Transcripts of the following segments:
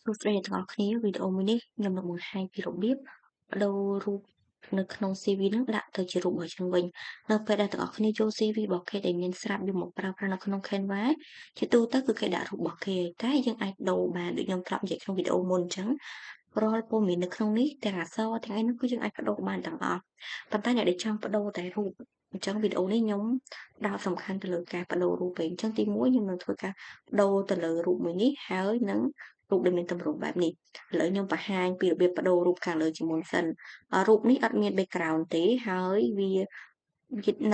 សួស្តីអ្នកទាំងអស់គ្នាវីដេអូមួយនេះខ្ញុំនឹងបង្ហាញពីរបៀបប្ដូររូបនៅក្នុង CV នឹងដាក់ទៅជារូបរបស់យើងវិញនៅពេលដែលទាំងអស់គ្នាចូល CV របស់គេដែលមានស្រាប់យកមកប្រើប្រាស់នៅក្នុង Canva ជាទូទៅគឺគេដាក់រូបរបស់គេតែយើងអាចដូរបានដូចខ្ញុំធ្លាប់និយាយក្នុងវីដេអូមុនអញ្ចឹងរាល់ព័ត៌មាននៅក្នុងនេះទាំងអក្សរទាំងអីនោះគឺយើងអាចបដូរបានទាំងអស់ប៉ុន្តែអ្នកដែលចង់បដូរតែរូបអញ្ចឹងវីដេអូនេះខ្ញុំផ្ដោតសំខាន់ទៅលើការបដូររូបវិញអញ្ចឹងទី1ខ្ញុំនឹងធ្វើការបដូរទៅលើរូបមួយនេះហើយនឹងរូបដែលមានទម្រង់បែបនេះឥឡូវខ្ញុំបង្ហាញពីរបៀបបដូររូបខាងលើជាមុនសិនរូបនេះអត់មាន background ទេហើយវា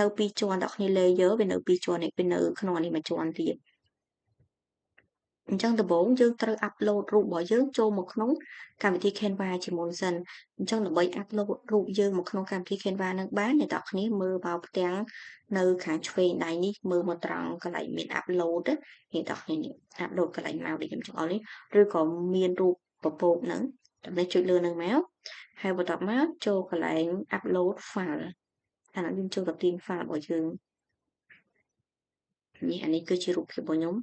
នៅពីរជាន់ដល់គ្នា layer វានៅពីរជាន់នេះវានៅក្នុងនេះមួយជាន់ទៀតអញ្ចឹងដំបូងយើងត្រូវ upload រូបរបស់យើងចូលមកក្នុងកម្មវិធី Canva ជាមុនសិនអញ្ចឹងដើម្បី upload រូបយើងមកក្នុងកម្មវិធី Canva នឹងបានអ្នកនរគ្នាមើលមកផ្ទាំងនៅខាងឆ្វេងដៃនេះមើលមកត្រង់កន្លែងមាន upload អ្នកនរគ្នានេះ upload កន្លែងមកដូចខ្ញុំចង់ឲ្យនេះឬក៏មានរូបពពកហ្នឹងដើម្បីចុចលើនឹងមកហើយបន្ទាប់មកចូលកន្លែង upload file អានោះយើងចូលទៅទាញ file របស់យើងនេះអានេះគឺជារូបភាពរបស់ខ្ញុំ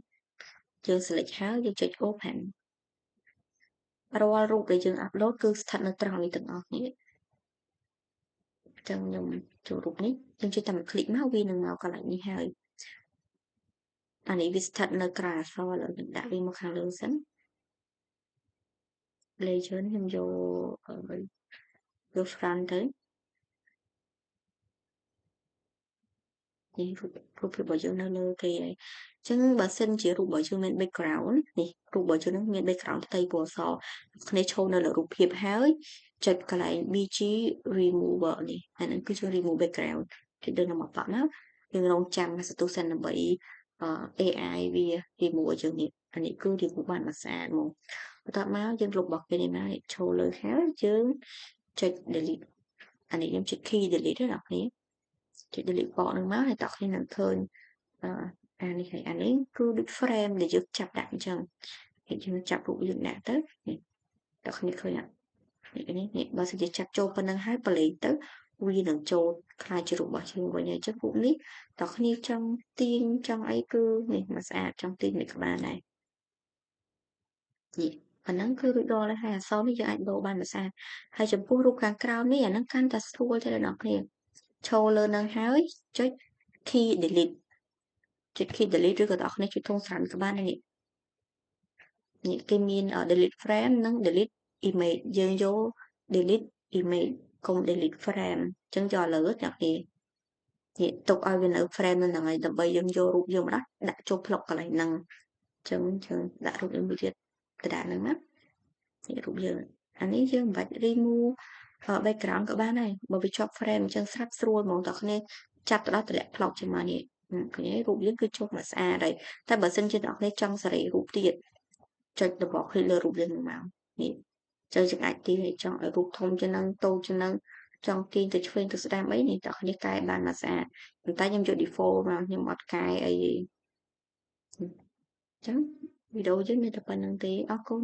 យើង select ហើយយើងចុច open រាល់រូបដែលយើង upload គឺស្ថិតនៅត្រង់នេះទាំងអស់គ្នាអញ្ចឹងខ្ញុំចូលរូបនេះយើងចុចតែមួយ click មកវានឹងមកកន្លែងនេះហើយអានេះវាស្ថិតនៅក្រៅអក្សរឥឡូវខ្ញុំដាក់វាមកខាងលើសិន layer ខ្ញុំយក front ទៅនេះរូបភាពរបស់យើងនៅលើគេហើយអញ្ចឹងបើសិនជារូបរបស់យើងមាន background នេះរូបរបស់យើងនឹងមាន background ផ្ទៃពណ៌សគ្នាឈរនៅលើរូបភាពហើយចុចកន្លែង BG remover នេះអានឹងគឺជា remove background គេดึงមកបកមកយើងរងចាំសន្ទុះសិនដើម្បីAI វា remove ឲ្យយើងនេះអានេះគឺ remove បានមកស្អាតមកបន្ទាប់មកយើងលុបរបស់គេនេះមកឈរលើហើយយើងចុច delete អានេះខ្ញុំចុច key delete ទេអ្នកគ្នាចុច delete បកនឹងមកហើយតោះគ្នានឹងឃើញអានេះហើយអានេះគឺដូច frame ដែលយើងចាប់ដាក់អញ្ចឹងហើយយើងចាប់រូបយើងដាក់ទៅនេះតោះគ្នាឃើញអត់នេះបើសិនជាចាប់ចូលប៉ុណ្ណឹងហើយប្រឡែងទៅវានឹងចូលខ្លាចជារូបរបស់យើងវិញហើយអញ្ចឹងរូបនេះតោះគ្នាចង់ទាញចង់អីគឺនេះមកស្អាតចង់ទាញមិនក្បាលដែរនេះប៉ុណ្ណឹងគឺរួចរាល់ហើយអក្សរនេះយើងអាចដូរបានមកស្អាតហើយចំពោះរូបខាងក្រោមនេះអាហ្នឹងកាន់តែស្រួលទេអ្នកនរគ្នាឈរលើនឹងហើយចុច key delete ចុច key delete ឬក៏អ្នកនរចុចធុងស្រានក៏បានដែរនេះគេមាន delete frame និង delete image យើងយក delete image កុំ delete frame អញ្ចឹងយកលើអ្នកគេនេះទុកឲ្យវានៅ frame នៅហ្នឹងហើយដើម្បីយើងយករូបយើងមកដាក់ចូលប្លុកកន្លែងហ្នឹងអញ្ចឹងយើងដាក់រូបយើងមួយទៀតទៅដាក់ហ្នឹងណានេះរូបយើងអានេះយើងមិនបាច់ remove background ក៏បានដែរបើវាជាប់ frame អញ្ចឹងស្រាប់ស្រួលហ្មងតោះគ្នាចាប់ទៅដល់តម្លាក់ប្លុកជាមួយនេះឃើញរូបយើងគឺជុំមកស្អាតហើយតែបើសិនជាអ្នកគ្នាចង់សេរីរូបទៀតចុចដប click លើរូបយើងនឹងមកនេះចឹងយើងអាចទាញឲ្យចង់ឲ្យរូបធំជាងនឹងតូចជាងនឹងចង់ទាញទៅឆ្វេងទៅស្ដាំអីនេះតោះគ្នាកែបានមកស្អាតប៉ុន្តែខ្ញុំយក default មកខ្ញុំអត់កែអីទេអញ្ចឹងវីដេអូយើងមានតែប៉ុណ្្នឹងទេអរគុណ